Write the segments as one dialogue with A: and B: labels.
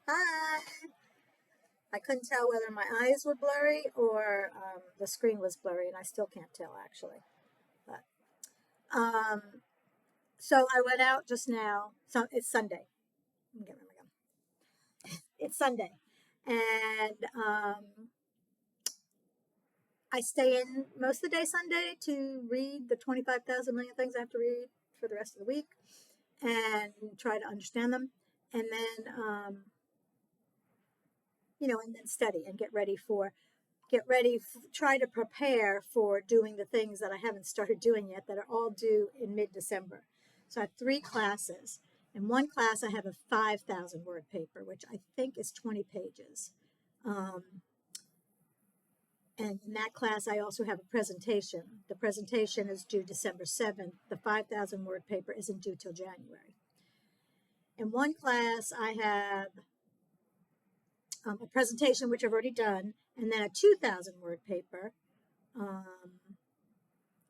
A: Hi. I couldn't tell whether my eyes were blurry or the screen was blurry, and I still can't tell actually. But um, so I went out just now. So it's Sunday. Let me get rid of my gum. It's Sunday, and I stay in most of the day Sunday to read the 25,000 million things I have to read for the rest of the week and try to understand them, and then and then study and try to prepare for doing the things that I haven't started doing yet that are all due in mid-December. So I have three classes. In one class, I have a 5,000 word paper, which I think is 20 pages. Um, and in that class, I also have a presentation. The presentation is due December 7th. The 5,000 word paper isn't due till January. In one class, I have a presentation, which I've already done, and then a 2,000 word paper, um,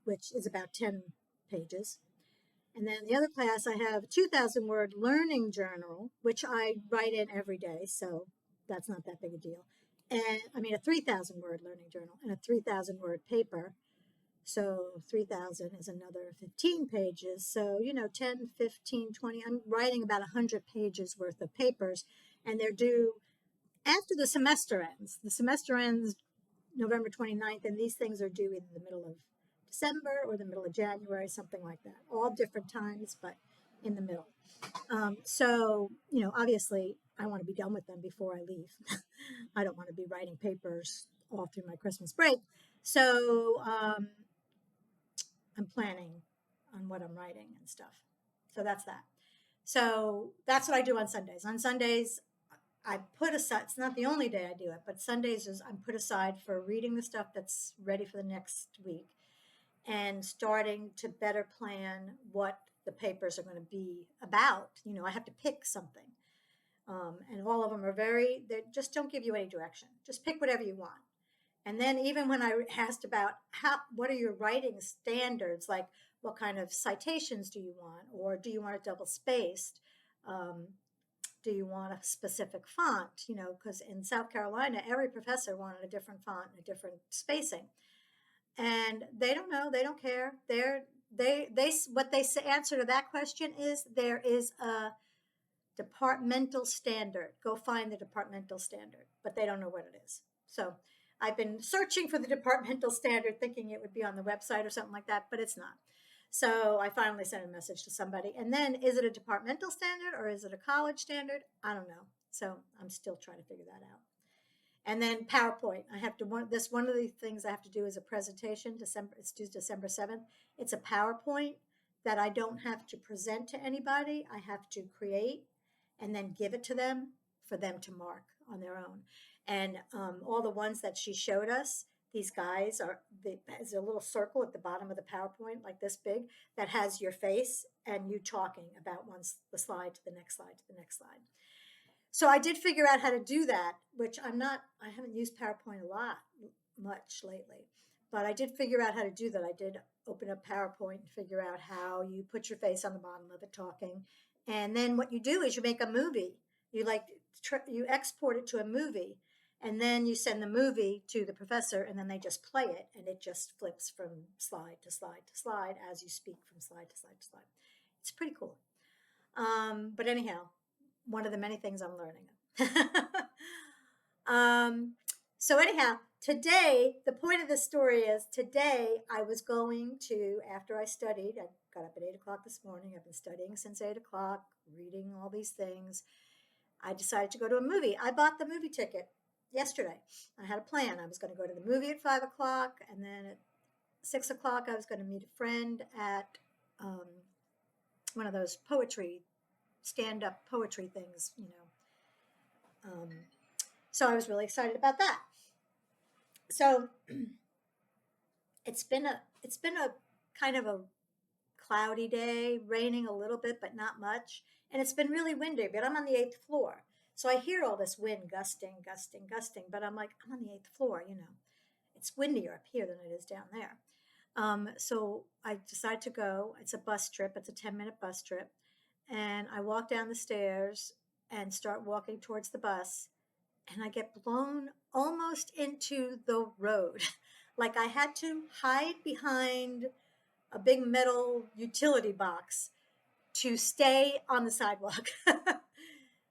A: which is about 10 pages. And then the other class, I have a 2,000 word learning journal, which I write in every day. So that's not that big a deal. And I mean, a 3,000 word learning journal and a 3,000 word paper. So 3,000 is another 15 pages. So, 10, 15, 20. I'm writing about 100 pages worth of papers, and they're due after the semester ends. The semester ends November 29th, and these things are due in the middle of December or the middle of January, something like that. All different times, but in the middle. Obviously, I want to be done with them before I leave. I don't want to be writing papers all through my Christmas break. So I'm planning on what I'm writing and stuff. So that's that. So that's what I do on Sundays. On Sundays, I put aside, it's not the only day I do it, but Sundays is I'm put aside for reading the stuff that's ready for the next week and starting to better plan what the papers are going to be about. I have to pick something. And all of them they just don't give you any direction. Just pick whatever you want. And then even when I asked about what are your writing standards, like what kind of citations do you want, or do you want it double spaced? Um, do you want a specific font? Because in South Carolina, every professor wanted a different font and a different spacing, and they don't know, they don't care. What they say, answer to that question is there is a departmental standard. Go find the departmental standard, but they don't know what it is. So I've been searching for the departmental standard, thinking it would be on the website or something like that, but it's not. So I finally sent a message to somebody. And then is it a departmental standard or is it a college standard? I don't know. So I'm still trying to figure that out. And then PowerPoint. I have to one of the things I have to do is a presentation. It's due December 7th. It's a PowerPoint that I don't have to present to anybody. I have to create and then give it to them for them to mark on their own. And all the ones that she showed us, these guys there's a little circle at the bottom of the PowerPoint, like this big, that has your face and you talking about the slide to the next slide to the next slide. So I did figure out how to do that, which I haven't used PowerPoint much lately, but I did figure out how to do that. I did open up PowerPoint and figure out how you put your face on the bottom of it talking. And then what you do is you make a movie. You export it to a movie, and then you send the movie to the professor, and then they just play it, and it just flips from slide to slide to slide as you speak from slide to slide to slide. It's pretty cool. But anyhow, one of the many things I'm learning. um, so anyhow, today, the point of the story is today I was going to, after I studied, I got up at 8 o'clock this morning. I've been studying since 8 o'clock, reading all these things. I decided to go to a movie. I bought the movie ticket yesterday. I had a plan. I was going to go to the movie at 5 o'clock, and then at 6 o'clock, I was going to meet a friend at one of those stand-up poetry things. So I was really excited about that. So it's been a kind of a cloudy day, raining a little bit, but not much. And it's been really windy, but I'm on the eighth floor. So I hear all this wind gusting, gusting, gusting, but I'm like, I'm on the eighth floor. It's windier up here than it is down there. So I decided to go. It's a bus trip. It's a 10-minute bus trip. And I walk down the stairs and start walking towards the bus, and I get blown almost into the road. Like I had to hide behind a big metal utility box to stay on the sidewalk.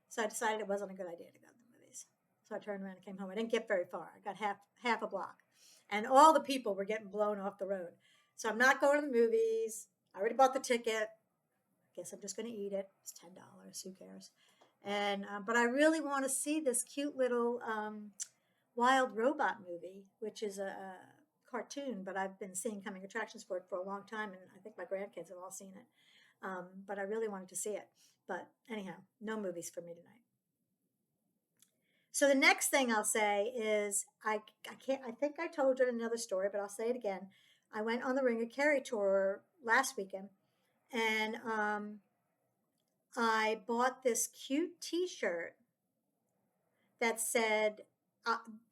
A: So I decided it wasn't a good idea to go to the movies. So I turned around and came home. I didn't get very far. I got half a block. And all the people were getting blown off the road. So I'm not going to the movies. I already bought the ticket. Guess I'm just going to eat it. It's $10. Who cares? And but I really want to see this cute little Wild Robot movie, which is a cartoon, but I've been seeing coming attractions for it for a long time, and I think my grandkids have all seen it. But I really wanted to see it. But anyhow, no movies for me tonight. So the next thing I'll say is I can't. I think I told you another story, but I'll say it again. I went on the Ring of Kerry tour last weekend, and I bought this cute T-shirt that said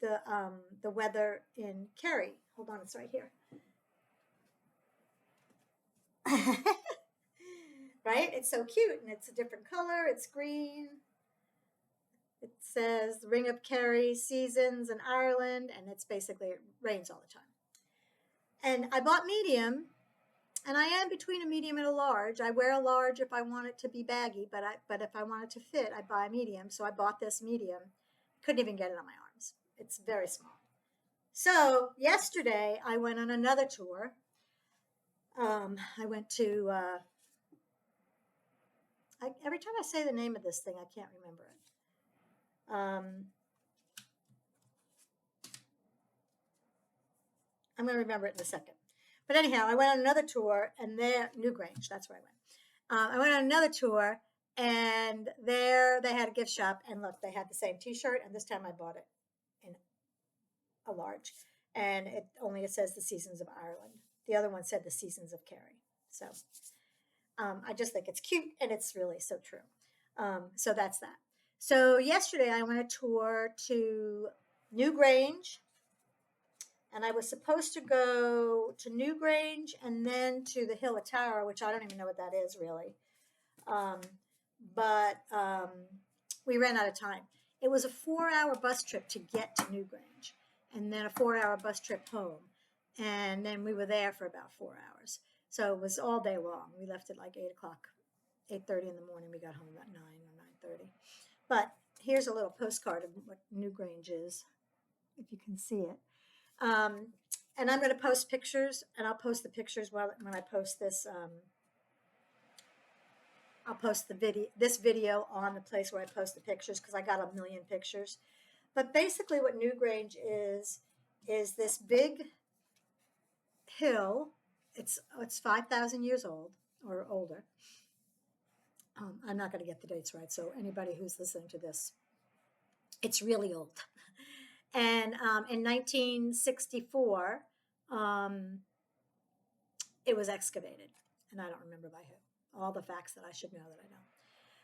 A: the weather in Kerry. Hold on, it's right here. Right? It's so cute, and it's a different color. It's green. It says the Ring of Kerry, seasons in Ireland, and it's basically it rains all the time. And I bought medium, and I am between a medium and a large. I wear a large if I want it to be baggy, but if I want it to fit, I buy a medium. So I bought this medium. Couldn't even get it on my arms. It's very small. So yesterday I went on another tour. I went to every time I say the name of this thing, I can't remember it. I'm going to remember it in a second. But anyhow, I went on another tour, and there, Newgrange, that's where I went. I went on another tour, and there they had a gift shop, and look, they had the same T-shirt, and this time I bought it in a large, and it says the Seasons of Ireland. The other one said the Seasons of Kerry. So I just think it's cute, and it's really so true. So that's that. So yesterday I went a tour to Newgrange, and I was supposed to go to Newgrange and then to the Hill of Tara, which I don't even know what that is really. But we ran out of time. It was a 4-hour bus trip to get to Newgrange, and then a 4-hour bus trip home. And then we were there for about 4 hours. So it was all day long. We left at like 8 o'clock, 8:30 in the morning. We got home about 9 or 9:30. But here's a little postcard of what Newgrange is, if you can see it. And I'm going to post pictures, and I'll post the pictures when I post this. I'll post this video on the place where I post the pictures because I got a million pictures. But basically, what Newgrange is this big hill. It's 5,000 years old or older. I'm not going to get the dates right, so anybody who's listening to this, it's really old. And in 1964, it was excavated, and I don't remember by who. All the facts that I should know that I know.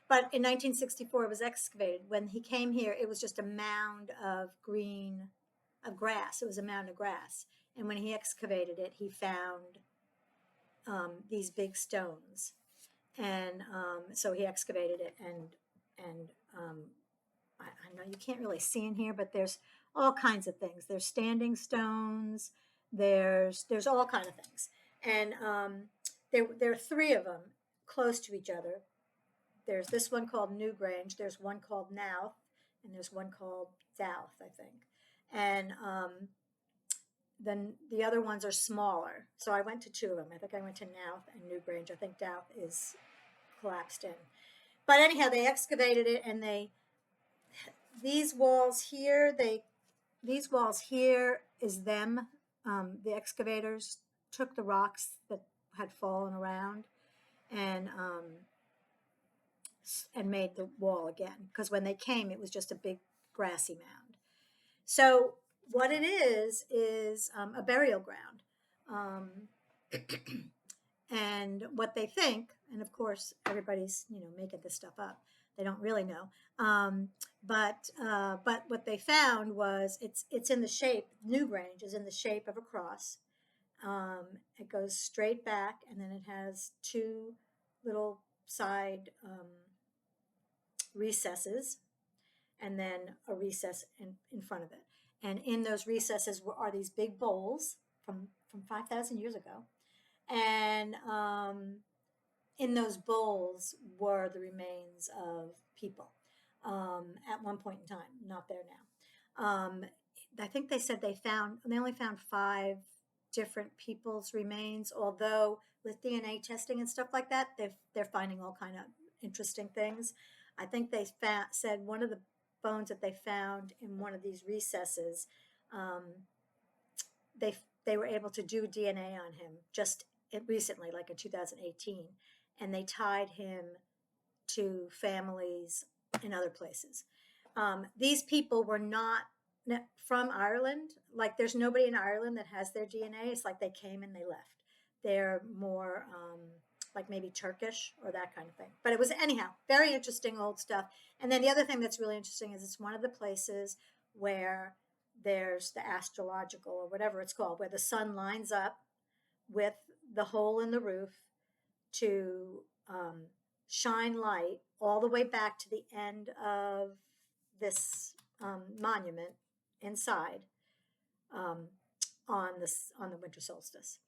A: But in 1964, it was excavated. When he came here, it was just a mound of grass. It was a mound of grass. And when he excavated it, he found these big stones. And so he excavated it, and I know you can't really see in here, but there's all kinds of things. There's standing stones. There's all kinds of things, and there are 3 of them close to each other. There's this one called Newgrange. There's one called Knowth, and there's one called Douth, I think. And then the other ones are smaller. So I went to 2 of them. I think I went to Knowth and Newgrange. I think Douth is collapsed in. But anyhow, they excavated it, and these walls here is them. The excavators took the rocks that had fallen around and made the wall again. Because when they came, it was just a big grassy mound. So what it is a burial ground. And what they think, and of course everybody's making this stuff up. They don't really know. But what they found was it's in the shape. Newgrange is in the shape of a cross. It goes straight back, and then it has 2 little side recesses, and then a recess in front of it. And in those recesses are these big bowls from 5,000 years ago. And in those bowls were the remains of people at one point in time, not there now. I think they said they only found 5 different people's remains, although with DNA testing and stuff like that, they're finding all kind of interesting things. I think they said one of the bones that they found in one of these recesses, they were able to do DNA on him just recently, like in 2018, and they tied him to families in other places. These people were not from Ireland. Like, there's nobody in Ireland that has their DNA. It's like they came and they left. They're more like maybe Turkish or that kind of thing. But it was, anyhow, very interesting old stuff. And then the other thing that's really interesting is it's one of the places where there's the astrological, or whatever it's called, where the sun lines up with the hole in the roof to shine light all the way back to the end of this monument inside on the winter solstice.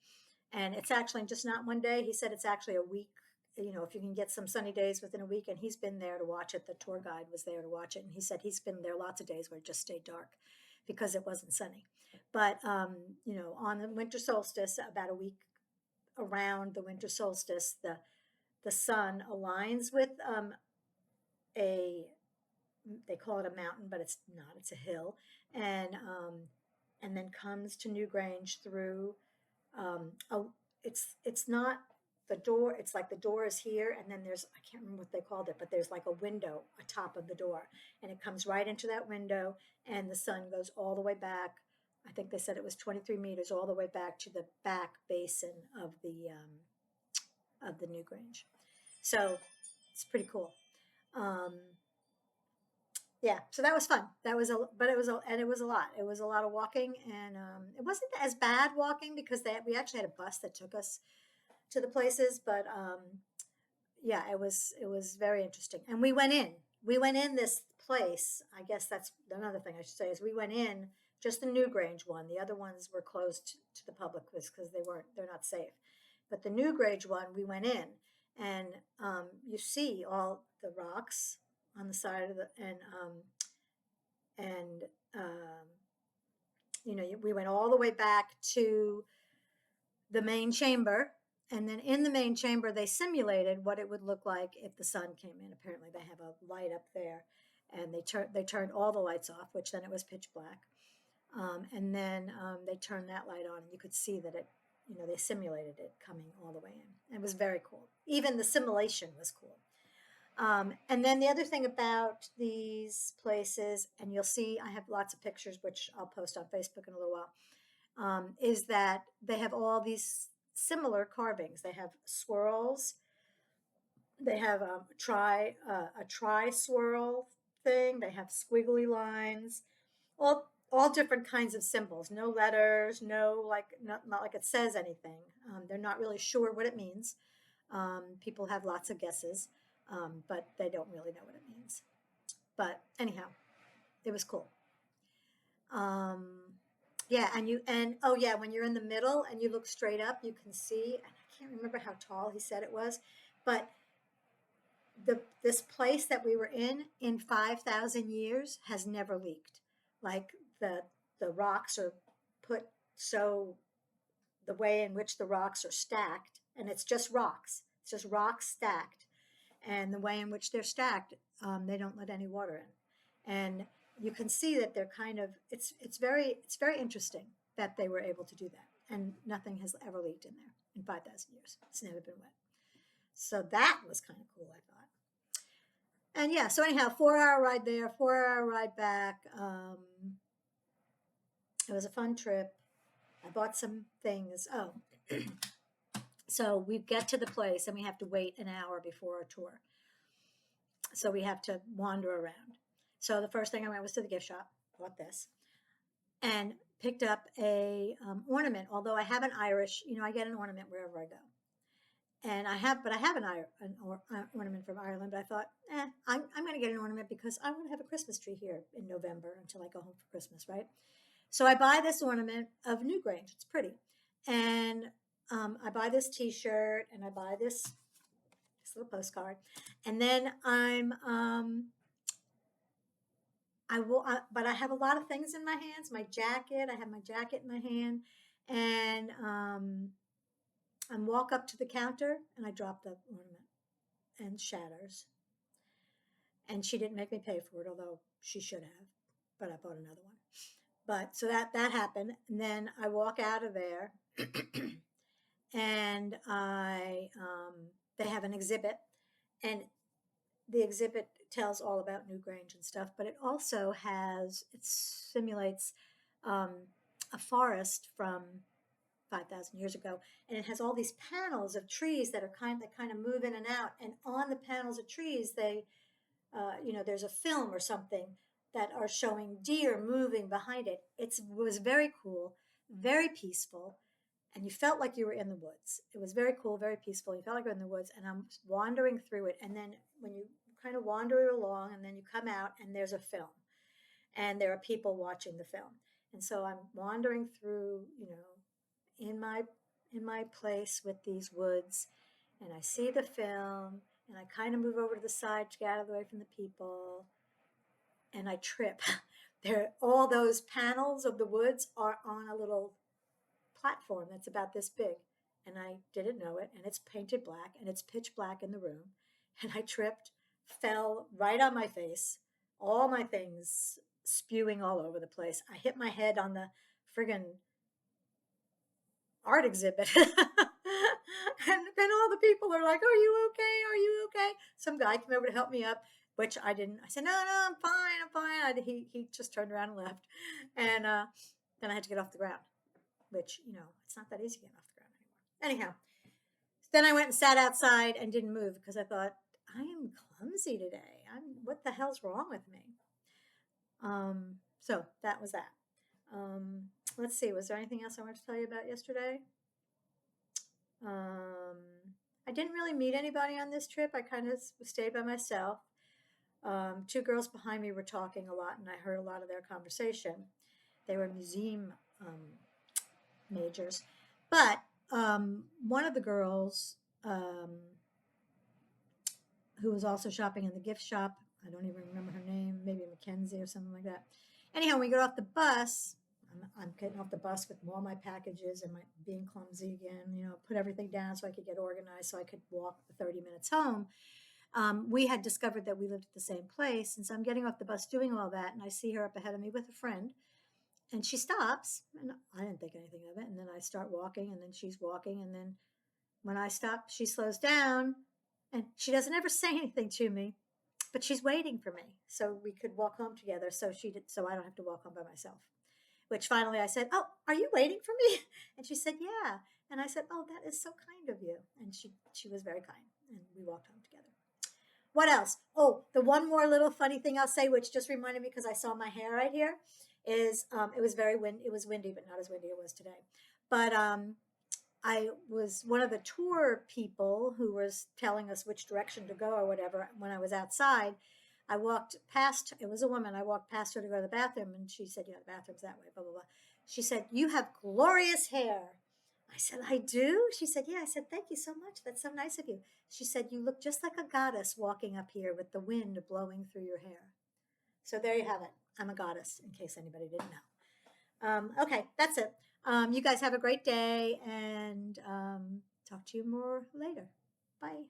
A: And it's actually just not one day. He said it's actually a week. You know, if you can get some sunny days within a week, and he's been there to watch it. The tour guide was there to watch it, and he said he's been there lots of days where it just stayed dark because it wasn't sunny. But you know, on the winter solstice, about a week around the winter solstice, the sun aligns with they call it a mountain, but it's not. It's a hill, and then comes to Newgrange through. It's not the door. It's like the door is here, and then there's, I can't remember what they called it, but there's like a window atop of the door, and it comes right into that window, and the sun goes all the way back. I think they said it was 23 meters all the way back to the back basin of the Newgrange. So it's pretty cool. Yeah, so that was fun. But it was a lot. It was a lot of walking, and it wasn't as bad walking because we actually had a bus that took us to the places. But yeah, it was very interesting. And we went in this place. I guess that's another thing I should say is we went in just the Newgrange one. The other ones were closed to the public because they're not safe. But the Newgrange one, we went in, and you see all the rocks on the side of the, and you know, we went all the way back to the main chamber, and then in the main chamber they simulated what it would look like if the sun came in. Apparently they have a light up there, and they turned all the lights off, which then it was pitch black, and then they turned that light on, and you could see that it, you know, they simulated it coming all the way in. It was very cool. Even the simulation was cool. And then the other thing about these places, and you'll see I have lots of pictures, which I'll post on Facebook in a little while, is that they have all these similar carvings. They have swirls. They have a tri swirl thing. They have squiggly lines, all different kinds of symbols. No letters, not like it says anything. They're not really sure what it means. People have lots of guesses. But they don't really know what it means. But anyhow, it was cool. Yeah, when you're in the middle and you look straight up, you can see, and I can't remember how tall he said it was, but this place that we were in 5,000 years has never leaked. Like the rocks are put so, the way in which the rocks are stacked, and it's just rocks stacked. And the way in which they're stacked, they don't let any water in, and you can see that they're kind of. It's very interesting that they were able to do that, and nothing has ever leaked in there in 5,000 years. It's never been wet, so that was kind of cool, I thought. And yeah, so anyhow, 4-hour ride there, 4-hour ride back. It was a fun trip. I bought some things. Oh. So we get to the place and we have to wait an hour before our tour. So we have to wander around. So the first thing I went was to the gift shop, bought this, and picked up a ornament. Although I have an Irish, you know, I get an ornament wherever I go. And I have an ornament from Ireland. But I thought, I'm going to get an ornament because I want to have a Christmas tree here in November until I go home for Christmas, right? So I buy this ornament of Newgrange. It's pretty. And I buy this T-shirt and I buy this little postcard. And then but I have a lot of things in my hands. My jacket, I have my jacket in my hand. And I walk up to the counter and I drop the ornament and shatters. And she didn't make me pay for it, although she should have, but I bought another one. But so that happened. And then I walk out of there and they have an exhibit, and the exhibit tells all about Newgrange and stuff, but it also it simulates a forest from 5,000 years ago, and it has all these panels of trees that kind of move in and out, and on the panels of trees, there's a film or something that are showing deer moving behind it. It was very cool, very peaceful, and you felt like you were in the woods. It was very cool, very peaceful. You felt like you were in the woods, and I'm wandering through it, and then when you kind of wander along, and then you come out, and there's a film, and there are people watching the film, and so I'm wandering through, in my place with these woods, and I see the film, and I kind of move over to the side to get out of the way from the people, and I trip. All those panels of the woods are on a little platform that's about this big, and I didn't know it, and it's painted black, and it's pitch black in the room, and I tripped, fell right on my face, all my things spewing all over the place. I hit my head on the friggin' art exhibit. And all the people are like, "Are you okay? Are you okay?" Some guy came over to help me up, which I didn't. I said, "No, I'm fine." He just turned around and left, and then I had to get off the ground, which it's not that easy getting off the ground anymore. Anyhow, then I went and sat outside and didn't move because I thought, I am clumsy today. What the hell's wrong with me? So that was that. Let's see. Was there anything else I wanted to tell you about yesterday? I didn't really meet anybody on this trip. I kind of stayed by myself. Two girls behind me were talking a lot, and I heard a lot of their conversation. They were museum majors. But one of the girls who was also shopping in the gift shop, I don't even remember her name, maybe Mackenzie or something like that. Anyhow, when we got off the bus, I'm getting off the bus with all my packages and being clumsy again, put everything down so I could get organized so I could walk the 30 minutes home. We had discovered that we lived at the same place. And so I'm getting off the bus doing all that, and I see her up ahead of me with a friend. And she stops, and I didn't think anything of it. And then I start walking, and then she's walking. And then when I stop, she slows down, and she doesn't ever say anything to me, but she's waiting for me so we could walk home together. So I don't have to walk home by myself. Which finally I said, "Oh, are you waiting for me?" And she said, "Yeah." And I said, "Oh, that is so kind of you." And she was very kind, and we walked home together. What else? Oh, the one more little funny thing I'll say, which just reminded me because I saw my hair right here, is it was it was windy, but not as windy as it was today. But I was one of the tour people who was telling us which direction to go or whatever. When I was outside, I walked past, it was a woman, I walked past her to go to the bathroom, and she said, "Yeah, the bathroom's that way, blah, blah, blah." She said, "You have glorious hair." I said, "I do?" She said, "Yeah." I said, "Thank you so much. That's so nice of you." She said, "You look just like a goddess walking up here with the wind blowing through your hair." So there you have it. I'm a goddess, in case anybody didn't know. Okay, that's it. You guys have a great day, and talk to you more later. Bye.